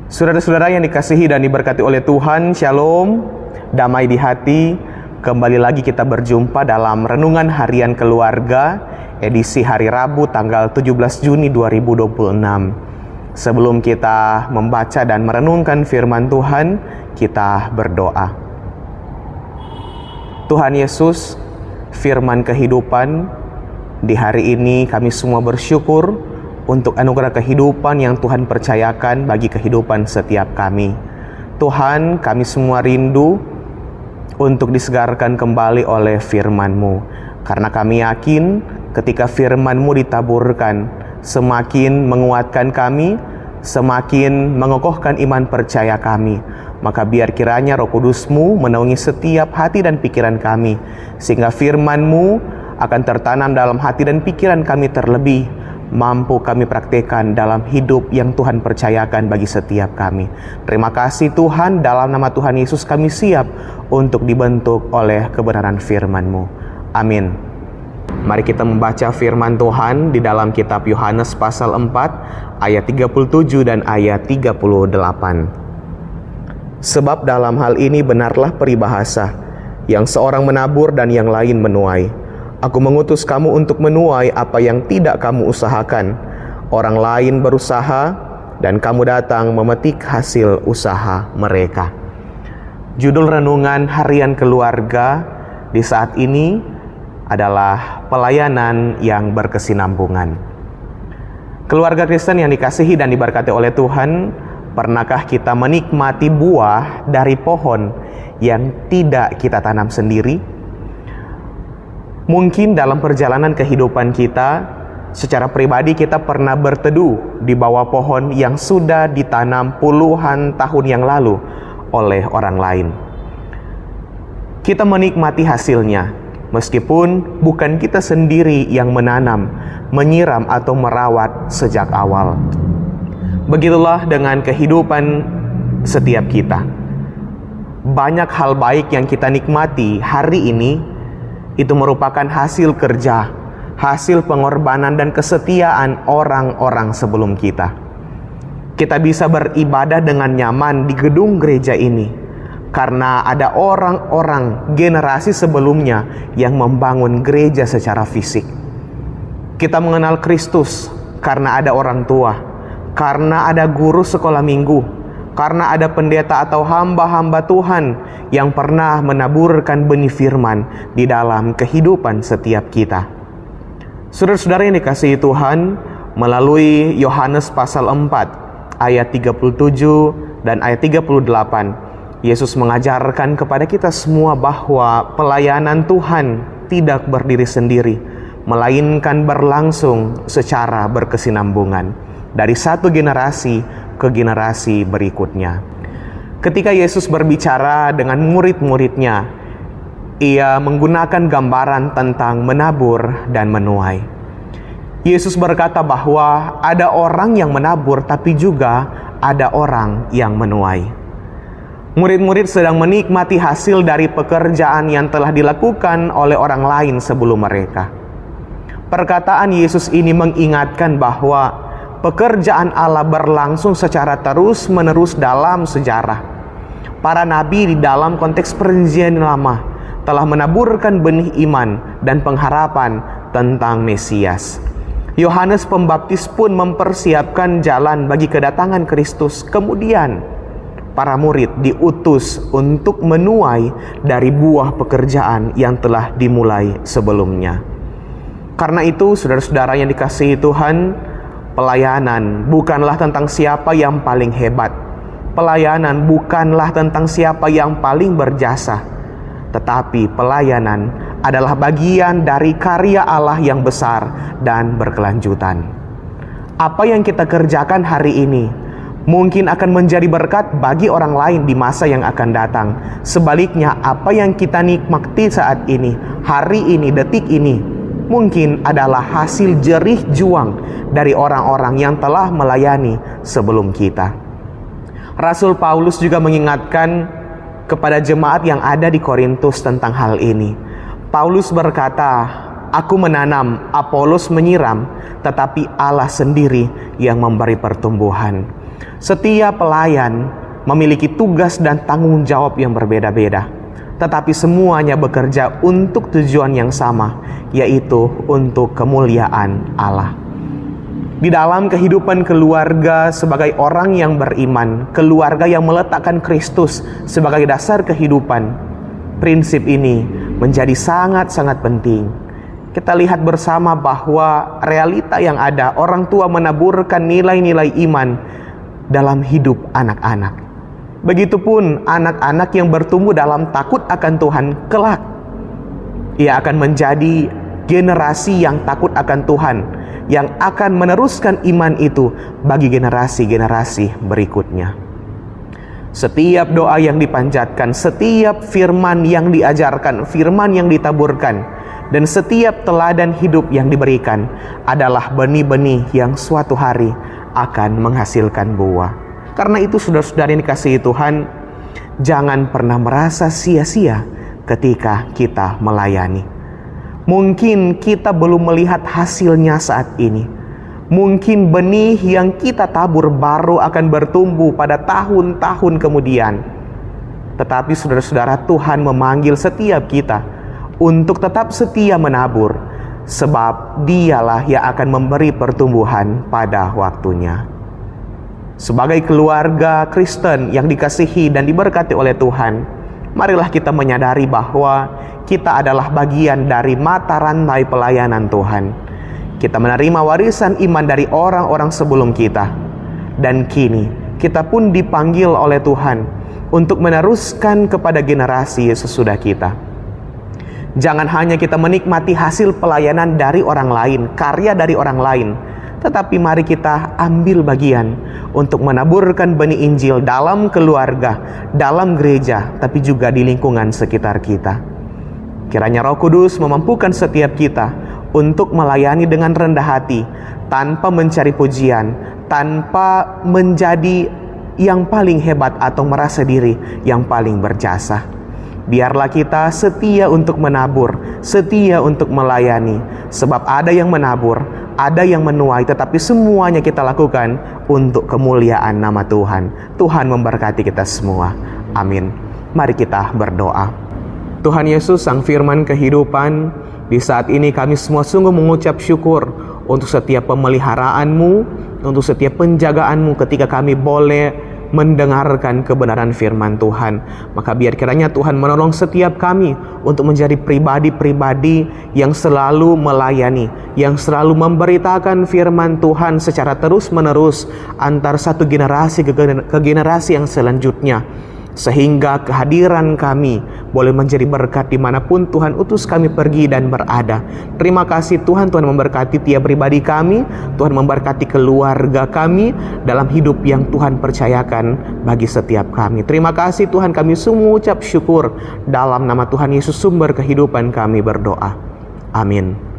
Saudara-saudara yang dikasihi dan diberkati oleh Tuhan, Shalom, damai di hati. Kembali lagi kita berjumpa dalam Renungan Harian Keluarga, edisi hari Rabu tanggal 17 Juni 2026. Sebelum kita membaca dan merenungkan firman Tuhan, kita berdoa. Tuhan Yesus, firman kehidupan, di hari ini kami semua bersyukur untuk anugerah kehidupan yang Tuhan percayakan bagi kehidupan setiap kami. Tuhan, kami semua rindu untuk disegarkan kembali oleh firman-Mu. Karena kami yakin ketika firman-Mu ditaburkan, semakin menguatkan kami, semakin mengokohkan iman percaya kami. Maka biar kiranya Roh Kudus-Mu menaungi setiap hati dan pikiran kami, sehingga firman-Mu akan tertanam dalam hati dan pikiran kami terlebih, mampu kami praktekkan dalam hidup yang Tuhan percayakan bagi setiap kami. Terima kasih Tuhan, dalam nama Tuhan Yesus kami siap untuk dibentuk oleh kebenaran firman-Mu. Amin. Mari kita membaca firman Tuhan di dalam kitab Yohanes pasal 4 ayat 37 dan ayat 38. Sebab dalam hal ini benarlah peribahasa, yang seorang menabur dan yang lain menuai. Aku mengutus kamu untuk menuai apa yang tidak kamu usahakan. Orang lain berusaha, dan kamu datang memetik hasil usaha mereka. Judul Renungan Harian Keluarga di saat ini adalah pelayanan yang berkesinambungan. Keluarga Kristen yang dikasihi dan diberkati oleh Tuhan, pernahkah kita menikmati buah dari pohon yang tidak kita tanam sendiri? Mungkin dalam perjalanan kehidupan kita, secara pribadi kita pernah berteduh di bawah pohon yang sudah ditanam puluhan tahun yang lalu oleh orang lain. Kita menikmati hasilnya, meskipun bukan kita sendiri yang menanam, menyiram atau merawat sejak awal. Begitulah dengan kehidupan setiap kita. Banyak hal baik yang kita nikmati hari ini itu merupakan hasil kerja, hasil pengorbanan dan kesetiaan orang-orang sebelum kita. Kita bisa beribadah dengan nyaman di gedung gereja ini karena ada orang-orang generasi sebelumnya yang membangun gereja secara fisik. Kita mengenal Kristus karena ada orang tua, karena ada guru sekolah minggu, karena ada pendeta atau hamba-hamba Tuhan yang pernah menaburkan benih firman di dalam kehidupan setiap kita. Saudara-saudara yang dikasihi Tuhan, melalui Yohanes pasal 4 ayat 37 dan ayat 38, Yesus mengajarkan kepada kita semua bahwa pelayanan Tuhan tidak berdiri sendiri, melainkan berlangsung secara berkesinambungan dari satu generasi ke generasi berikutnya. Ketika Yesus berbicara dengan murid-muridnya, Ia menggunakan gambaran tentang menabur dan menuai. Yesus berkata bahwa ada orang yang menabur, tapi juga ada orang yang menuai. Murid-murid sedang menikmati hasil dari pekerjaan yang telah dilakukan oleh orang lain sebelum mereka. Perkataan Yesus ini mengingatkan bahwa pekerjaan Allah berlangsung secara terus-menerus dalam sejarah. Para nabi di dalam konteks Perjanjian Lama telah menaburkan benih iman dan pengharapan tentang Mesias. Yohanes Pembaptis pun mempersiapkan jalan bagi kedatangan Kristus. Kemudian para murid diutus untuk menuai dari buah pekerjaan yang telah dimulai sebelumnya. Karena itu, saudara-saudara yang dikasihi Tuhan, pelayanan bukanlah tentang siapa yang paling hebat. Pelayanan bukanlah tentang siapa yang paling berjasa. Tetapi pelayanan adalah bagian dari karya Allah yang besar dan berkelanjutan. Apa yang kita kerjakan hari ini mungkin akan menjadi berkat bagi orang lain di masa yang akan datang. Sebaliknya, apa yang kita nikmati saat ini, hari ini, detik ini, mungkin adalah hasil jerih juang dari orang-orang yang telah melayani sebelum kita. Rasul Paulus juga mengingatkan kepada jemaat yang ada di Korintus tentang hal ini. Paulus berkata, "Aku menanam, Apolos menyiram, tetapi Allah sendiri yang memberi pertumbuhan." Setiap pelayan memiliki tugas dan tanggung jawab yang berbeda-beda, tetapi semuanya bekerja untuk tujuan yang sama, yaitu untuk kemuliaan Allah. Di dalam kehidupan keluarga sebagai orang yang beriman, keluarga yang meletakkan Kristus sebagai dasar kehidupan, prinsip ini menjadi sangat-sangat penting. Kita lihat bersama bahwa realita yang ada, orang tua menaburkan nilai-nilai iman dalam hidup anak-anak. Begitupun anak-anak yang bertumbuh dalam takut akan Tuhan kelak, ia akan menjadi generasi yang takut akan Tuhan, yang akan meneruskan iman itu bagi generasi-generasi berikutnya. Setiap doa yang dipanjatkan, setiap firman yang diajarkan, firman yang ditaburkan, dan setiap teladan hidup yang diberikan adalah benih-benih yang suatu hari akan menghasilkan buah. Karena itu saudara-saudara yang dikasihi Tuhan, jangan pernah merasa sia-sia ketika kita melayani. Mungkin kita belum melihat hasilnya saat ini. Mungkin benih yang kita tabur baru akan bertumbuh pada tahun-tahun kemudian. Tetapi saudara-saudara, Tuhan memanggil setiap kita untuk tetap setia menabur, sebab Dialah yang akan memberi pertumbuhan pada waktunya. Sebagai keluarga Kristen yang dikasihi dan diberkati oleh Tuhan, marilah kita menyadari bahwa kita adalah bagian dari mata rantai pelayanan Tuhan. Kita menerima warisan iman dari orang-orang sebelum kita. Dan kini kita pun dipanggil oleh Tuhan untuk meneruskan kepada generasi sesudah kita. Jangan hanya kita menikmati hasil pelayanan dari orang lain, karya dari orang lain, tetapi mari kita ambil bagian untuk menaburkan benih Injil dalam keluarga, dalam gereja, tapi juga di lingkungan sekitar kita. Kiranya Roh Kudus memampukan setiap kita untuk melayani dengan rendah hati, tanpa mencari pujian, tanpa menjadi yang paling hebat atau merasa diri yang paling berjasa. Biarlah kita setia untuk menabur, setia untuk melayani, sebab ada yang menabur, ada yang menuai, tetapi semuanya kita lakukan untuk kemuliaan nama Tuhan. Tuhan memberkati kita semua. Amin. Mari kita berdoa. Tuhan Yesus, Sang Firman kehidupan, di saat ini kami semua sungguh mengucap syukur untuk setiap pemeliharaanmu, untuk setiap penjagaanmu ketika kami boleh mendengarkan kebenaran firman Tuhan. Maka biar kiranya Tuhan menolong setiap kami untuk menjadi pribadi-pribadi yang selalu melayani, yang selalu memberitakan firman Tuhan secara terus-menerus antar satu generasi ke generasi yang selanjutnya, sehingga kehadiran kami boleh menjadi berkat dimanapun Tuhan utus kami pergi dan berada. Terima kasih Tuhan, Tuhan memberkati tiap pribadi kami, Tuhan memberkati keluarga kami dalam hidup yang Tuhan percayakan bagi setiap kami. Terima kasih Tuhan, kami semua ucap syukur dalam nama Tuhan Yesus sumber kehidupan kami berdoa. Amin.